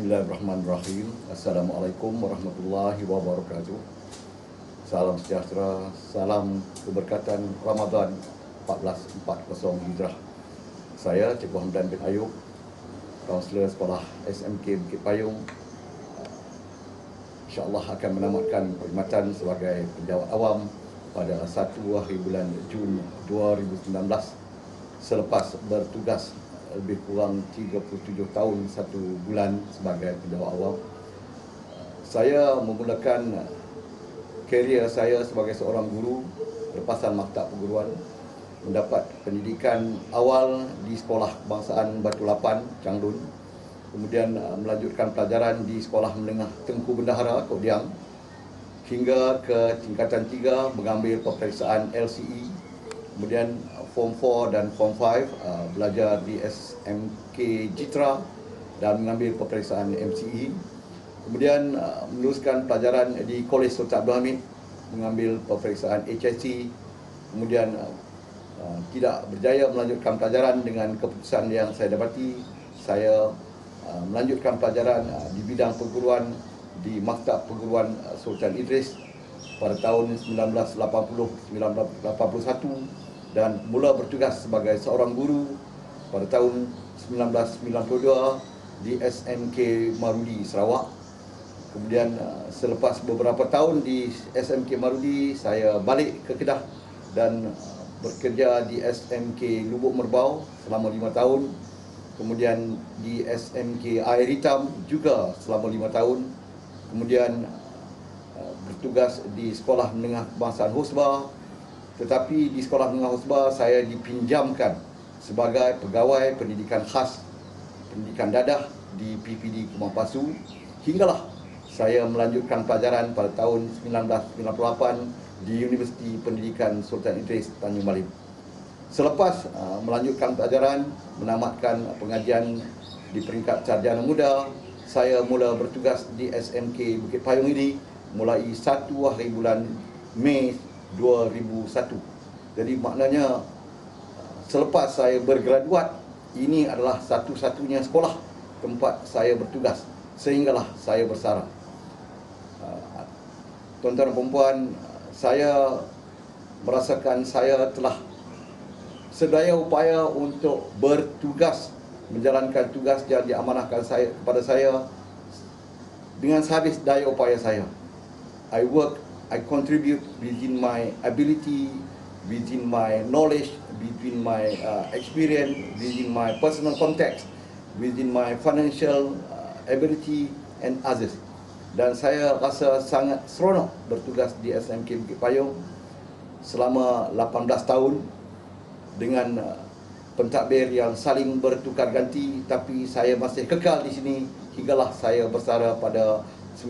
Bismillahirrahmanirrahim. Assalamualaikum warahmatullahi wabarakatuh. Salam sejahtera, salam keberkatan Ramadan 1440 Hijrah. Saya Cikgu Hamdan bin Ayub, kaunselor sekolah SMK Bukit Payung, insya-Allah akan menamatkan perkhidmatan sebagai penjawat awam pada 1 hari bulan Jun 2019 selepas bertugas lebih kurang 37 tahun 1 bulan sebagai penjawat awam. Saya memulakan karier saya sebagai seorang guru lepasan maktab perguruan, mendapat pendidikan awal di Sekolah Kebangsaan Batu Lapan, Changlun, kemudian melanjutkan pelajaran di Sekolah Menengah Tengku Bendahara, Kok Diang, hingga ke tingkatan 3 mengambil peperiksaan LCE, kemudian Form 4 dan Form 5 belajar di SMK Jitra dan mengambil peperiksaan MCE. Kemudian meneruskan pelajaran di Kolej Sultan Abdul Hamid, mengambil peperiksaan HSC. Kemudian tidak berjaya melanjutkan pelajaran dengan keputusan yang saya dapati. Saya melanjutkan pelajaran di bidang perguruan di Maktab Perguruan Sultan Idris pada tahun 1980-1981 dan mula bertugas sebagai seorang guru pada tahun 1992 di SMK Marudi, Sarawak. Kemudian selepas beberapa tahun di SMK Marudi, saya balik ke Kedah dan bekerja di SMK Lubuk Merbau selama 5 tahun. Kemudian di SMK Air Hitam juga selama 5 tahun. Kemudian bertugas di Sekolah Menengah Kebangsaan Hosba. Tetapi di Sekolah Menengah Hosba saya dipinjamkan sebagai pegawai pendidikan khas, pendidikan dadah di PPD Kemang Pasu, hinggalah saya melanjutkan pelajaran pada tahun 1998 di Universiti Pendidikan Sultan Idris, Tanjung Malim. Selepas melanjutkan pelajaran, menamatkan pengajian di peringkat sarjana muda, saya mula bertugas di SMK Bukit Payung ini mulai 1 hari bulan Mei 2001. Jadi maknanya selepas saya bergraduat, ini adalah satu-satunya sekolah tempat saya bertugas sehinggalah saya bersara. Tuan-tuan dan puan-puan, saya merasakan saya telah sedaya upaya untuk bertugas, menjalankan tugas yang diamanahkan kepada saya dengan sehabis daya upaya saya. I contribute within my ability, within my knowledge, within my experience, within my personal context, within my financial ability and others. Dan saya rasa sangat seronok bertugas di SMK Bukit Payung selama 18 tahun dengan pentadbir yang saling bertukar ganti, tapi saya masih kekal di sini hinggalah saya bersara pada 1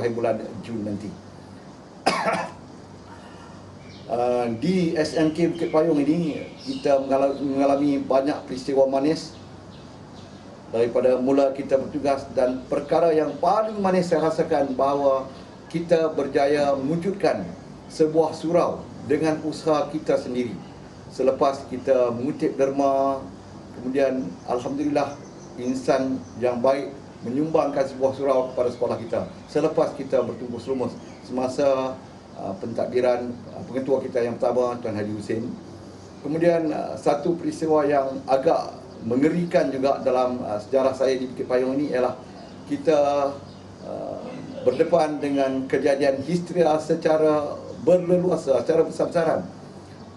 hari bulan Jun nanti. Di SMK Bukit Payung ini kita mengalami banyak peristiwa manis daripada mula kita bertugas, dan perkara yang paling manis saya rasakan bahawa kita berjaya mewujudkan sebuah surau dengan usaha kita sendiri. Selepas kita mengutip derma, kemudian alhamdulillah insan yang baik menyumbangkan sebuah surau kepada sekolah kita selepas kita bertumbuh selumus semasa pentadbiran pengetua kita yang pertama, Tuan Haji Hussein. Kemudian satu peristiwa yang agak mengerikan juga dalam sejarah saya di Bukit Payung ini ialah kita berdepan dengan kejadian histeria secara berleluasa, secara besar-besaran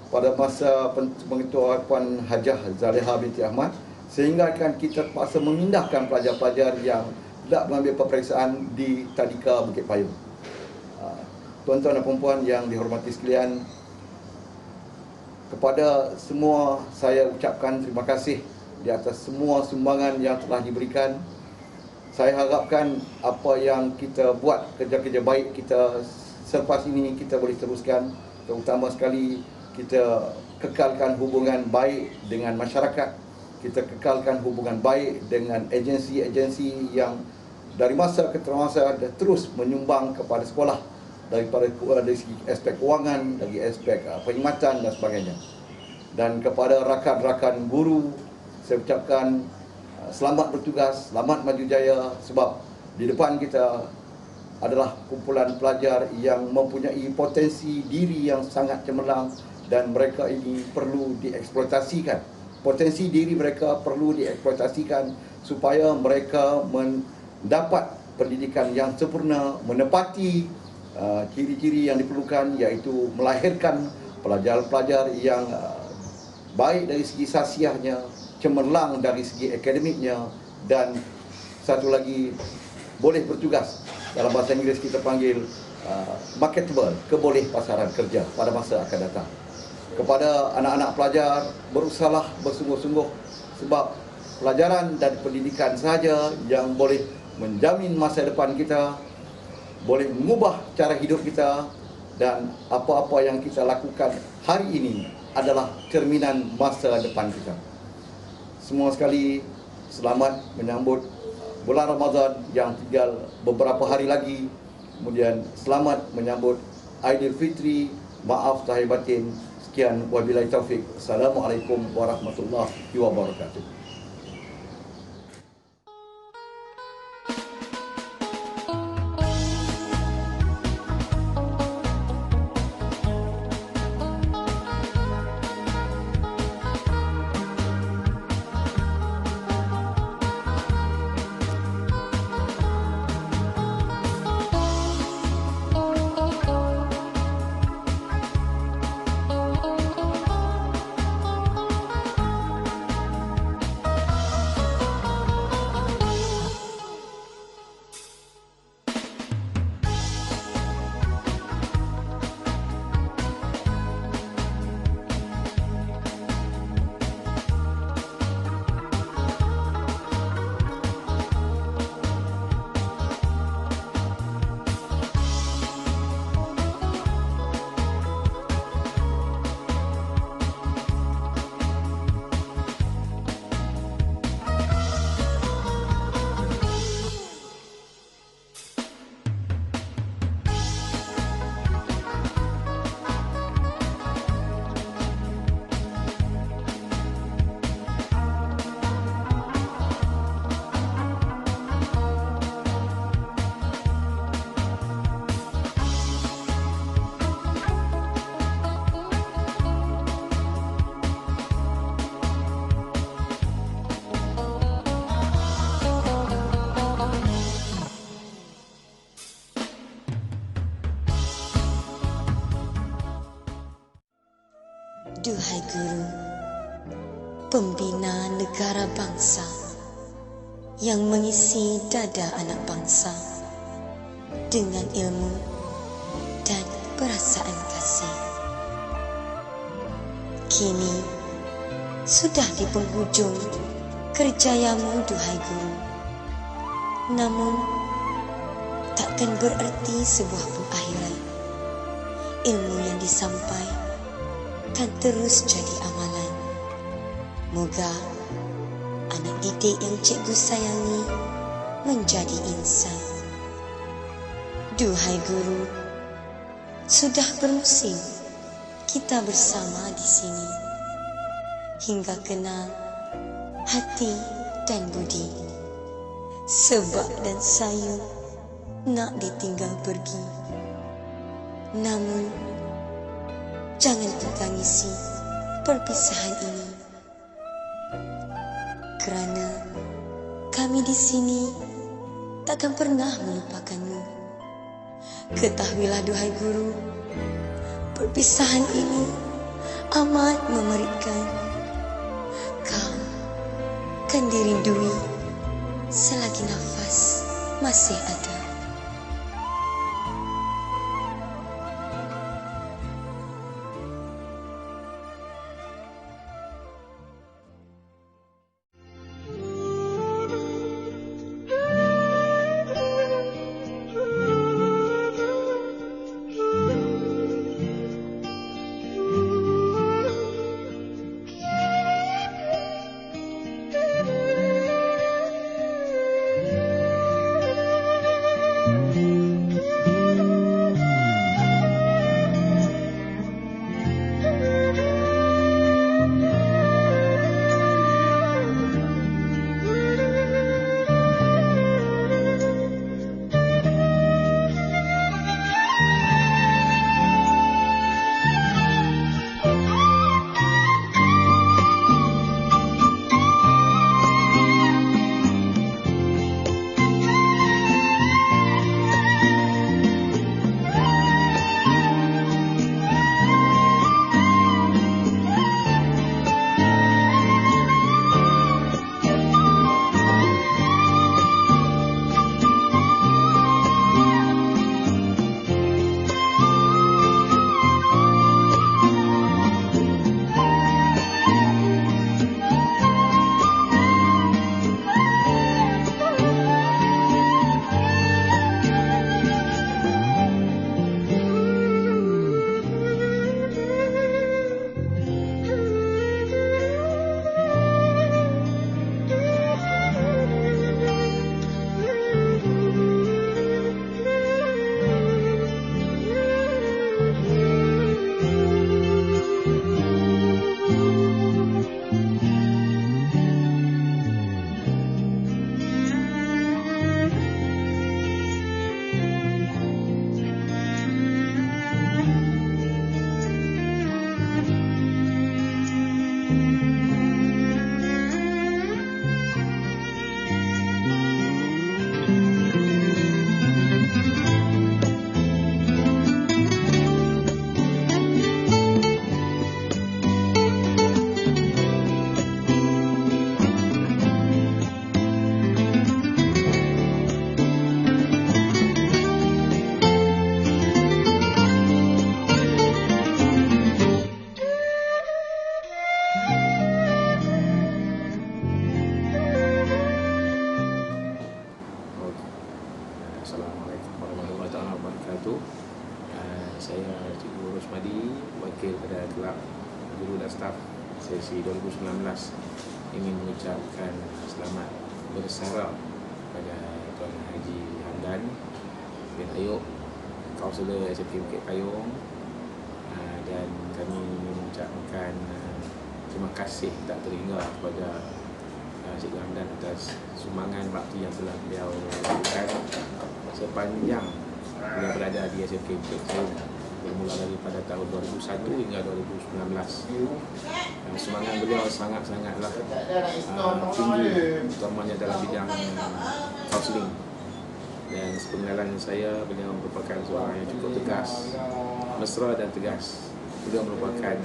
pada masa pengetua Puan Hajah Zaleha binti Ahmad, sehingga kan kita terpaksa memindahkan pelajar-pelajar yang tidak mengambil peperiksaan di Tadika Bukit Payung. Tuan-tuan dan puan-puan yang dihormati sekalian, kepada semua saya ucapkan terima kasih di atas semua sumbangan yang telah diberikan. Saya harapkan apa yang kita buat, kerja-kerja baik kita selepas ini kita boleh teruskan, terutama sekali kita kekalkan hubungan baik dengan masyarakat. Kita kekalkan hubungan baik dengan agensi-agensi yang dari masa ke masa terus menyumbang kepada sekolah dari segi aspek kewangan, dari aspek perkhidmatan dan sebagainya. Dan kepada rakan-rakan guru, saya ucapkan selamat bertugas, selamat maju jaya, sebab di depan kita adalah kumpulan pelajar yang mempunyai potensi diri yang sangat cemerlang dan mereka ini perlu dieksploitasikan. Potensi diri mereka perlu dieksploitasikan supaya mereka mendapat pendidikan yang sempurna, menepati ciri-ciri yang diperlukan, iaitu melahirkan pelajar-pelajar yang baik dari segi sasiahnya, cemerlang dari segi akademiknya, dan satu lagi boleh bertugas. Dalam bahasa Inggeris kita panggil marketable, keboleh pasaran kerja pada masa akan datang. Kepada anak-anak pelajar, berusahalah bersungguh-sungguh, sebab pelajaran dan pendidikan sahaja yang boleh menjamin masa depan kita, boleh mengubah cara hidup kita, dan apa-apa yang kita lakukan hari ini adalah cerminan masa depan kita. Semua sekali, selamat menyambut bulan Ramadan yang tinggal beberapa hari lagi. Kemudian selamat menyambut Aidilfitri. Maaf zahir batin. Sekian, wabillahi taufik. Assalamualaikum warahmatullahi wabarakatuh. Duhai Guru, pembina negara bangsa yang mengisi dada anak bangsa dengan ilmu dan perasaan kasih. Kini sudah di penghujung kerjayamu, duhai Guru. Namun takkan berarti sebuah pengakhiran. Ilmu yang disampaikan kan terus jadi amalan. Moga anak didik yang cikgu sayangi menjadi insan. Duhai Guru, sudah bermusim kita bersama di sini, hingga kenal hati dan budi. Sebab dan sayu nak ditinggal pergi. Namun jangan tangisi perpisahan ini, kerana kami di sini takkan pernah melupakanmu. Ketahuilah, duhai Guru, perpisahan ini amat memeritkan. Kau kan dirindui selagi nafas masih ada. wabarakatuh. Saya Cikgu Rosmadi, wakil pada Kelab Guru dan Staf sesi 2019, ingin mengucapkan selamat bersara kepada Tuan Haji Hamdan bin Ayub, Kaunselor SMK Bukit Payung, dan kami ingin mengucapkan terima kasih tak terhingga kepada Cikgu Hamdan atas sumbangan bakti yang telah beliau lakukan sepanjang beliau berada di SMK Bukit Payung, bermula daripada tahun 2001 hingga 2019. Sumbangan beliau sangat-sangatlah tinggi, terutamanya dalam bidang kaunseling. Dan sepengalaman saya, beliau merupakan seorang yang cukup tegas, mesra dan tegas. Beliau merupakan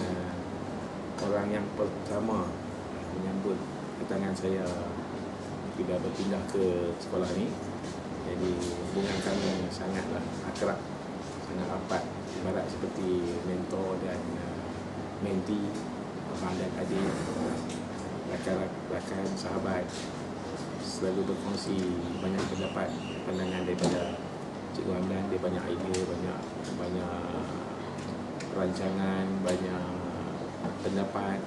orang yang pertama menyambut kedatangan saya bila berpindah ke sekolah ini. Jadi hubungan kami sangatlah akrab, sangat rapat, ibarat seperti mentor dan mentee, abang dan adik, rakan sahabat. Selalu berkongsi banyak pendapat, pandangan daripada Cikgu Hamdan. Dia banyak idea, banyak rancangan, banyak pendapat.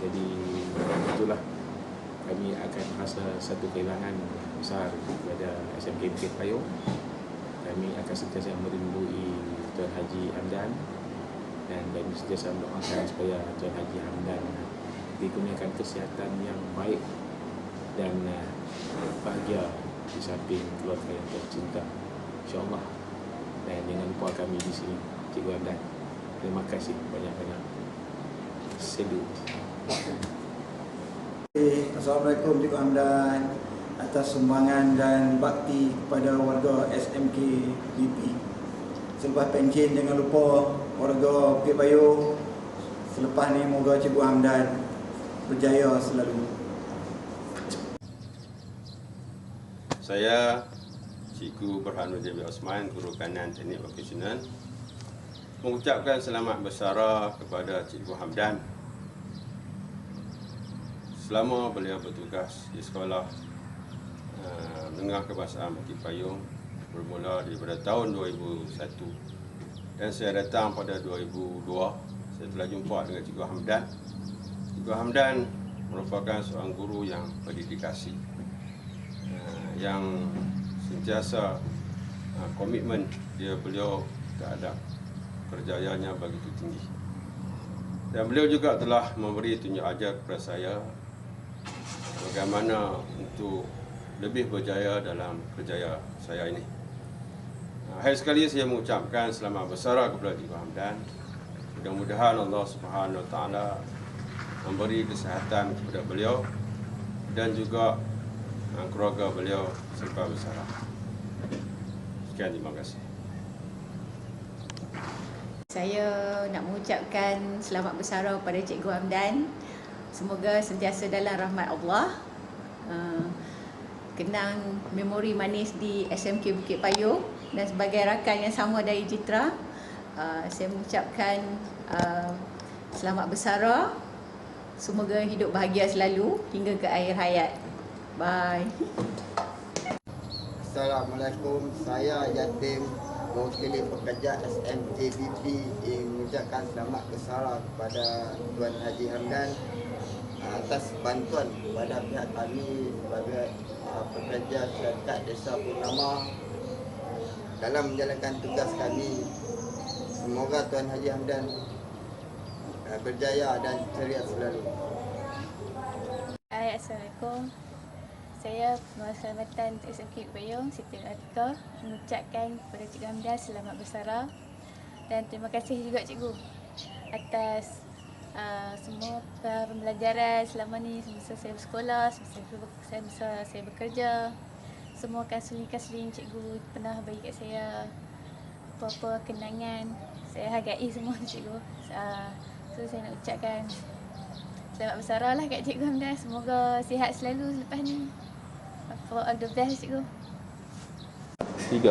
Jadi itulah, kami akan rasa satu kehilangan besar kepada SMK Bukit Payung. Kami akan sentiasa merindui Tuan Haji Hamdan, dan kami sentiasa mendoakan supaya Tuan Haji Hamdan dikurniakan kesihatan yang baik dan bahagia di samping keluarga yang tercinta, insya-Allah. Dan jangan lupa kami di sini, Cikgu Hamdan. Terima kasih banyak-banyak. Sedu. Assalamualaikum Cikgu Hamdan, atas sumbangan dan bakti kepada warga SMK BP. Selepas pension, jangan lupa warga Bukit Payung. Selepas ni moga Cikgu Hamdan berjaya selalu. Saya Cikgu Burhanuddin bin Osman, Guru Kanan Teknik Vokasional, mengucapkan selamat bersara kepada Cikgu Hamdan selama beliau bertugas di sekolah menengah kebahasaan Bukit Payung bermula daripada tahun 2001, dan saya datang pada 2002. Saya telah jumpa dengan Cikgu Hamdan. Cikgu Hamdan merupakan seorang guru yang berdedikasi, yang sentiasa komitmen beliau terhadap kerjayanya begitu tinggi. Dan beliau juga telah memberi tunjuk ajar kepada saya bagaimana untuk lebih berjaya dalam kerjaya saya ini. Akhir sekali saya mengucapkan selamat bersara kepada Cikgu Hamdan. Mudah-mudahan Allah Subhanahu Wa Taala memberi kesihatan kepada beliau dan juga keluarga beliau serta bersara. Sekian, terima kasih. Saya nak mengucapkan selamat bersara kepada Cikgu Hamdan. Semoga sentiasa dalam rahmat Allah. Kenang memori manis di SMK Bukit Payung, dan sebagai rakan yang sama dari Jitra, saya mengucapkan selamat bersara. Semoga hidup bahagia selalu hingga ke akhir hayat. Bye. Assalamualaikum, saya Yatim, mewakili pekerja SMKBP, ingin mengucapkan selamat bersara kepada Tuan Haji Hamdan atas bantuan kepada pihak kami sebagai pekerja syarikat Desa Purnama dalam menjalankan tugas kami. Semoga Tuan Haji Hamdan berjaya dan ceria selalu. Hai, Assalamualaikum. Saya Pengawas Keselamatan SMK Bukit Payung, Siti Atika, mengucapkan kepada Cikgu Hamdan selamat bersara, dan terima kasih juga Cikgu atas semua pembelajaran selama ni, semasa saya bersekolah, semasa saya bekerja. Semua kaunseling Cikgu pernah bagi kat saya apa-apa kenangan, saya hargai semua Cikgu. So saya nak ucapkan selamat bersara lah kat Cikgu Hamdan. Semoga sihat selalu selepas ni. All the best Cikgu. 3.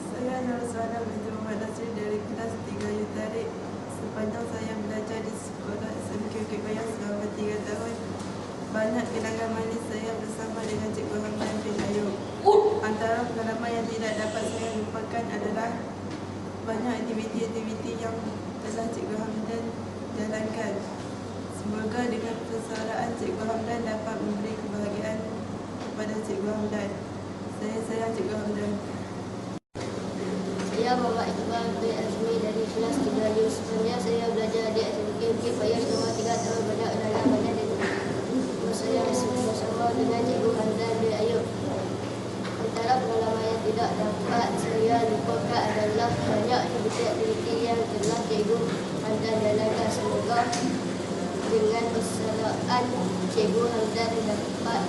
Saya Nuruswana binti Muhammad Nasri dari kelas 3 Yutarik. Sepanjang saya belajar di sekolah SMK Bukit Payung selama 3 tahun, banyak kenangan manis saya bersama dengan Cikgu Hamdan bin Ayub. Antara pengalaman yang tidak dapat saya lupakan adalah aktiviti-aktiviti yang telah Cikgu Hamdan jalankan. Semoga dengan persaudaraan Cikgu Hamdan dapat memberi kebahagiaan kepada Cikgu Hamdan. Saya sayang Cikgu Hamdan. Saya Muhammad Iqbal bin Azmi dari kelas 3 Yus. Sebenarnya saya belajar di SMK Bukit Payah selama 3 tahun pada Ulama Banyak dan saya bersama dengan Cikgu Hamdan bin Ayub. Antara pengalaman yang tidak dapat saya lupakan adalah banyak aktiviti yang telah Cikgu Hamdan jalankan. Semoga dengan persaudaraan Cikgu Hamdan dapat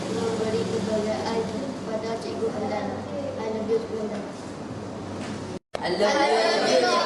memberi kebahagiaan kepada Cikgu Hamdan. I love you, Cikgu Hamdan. I love you.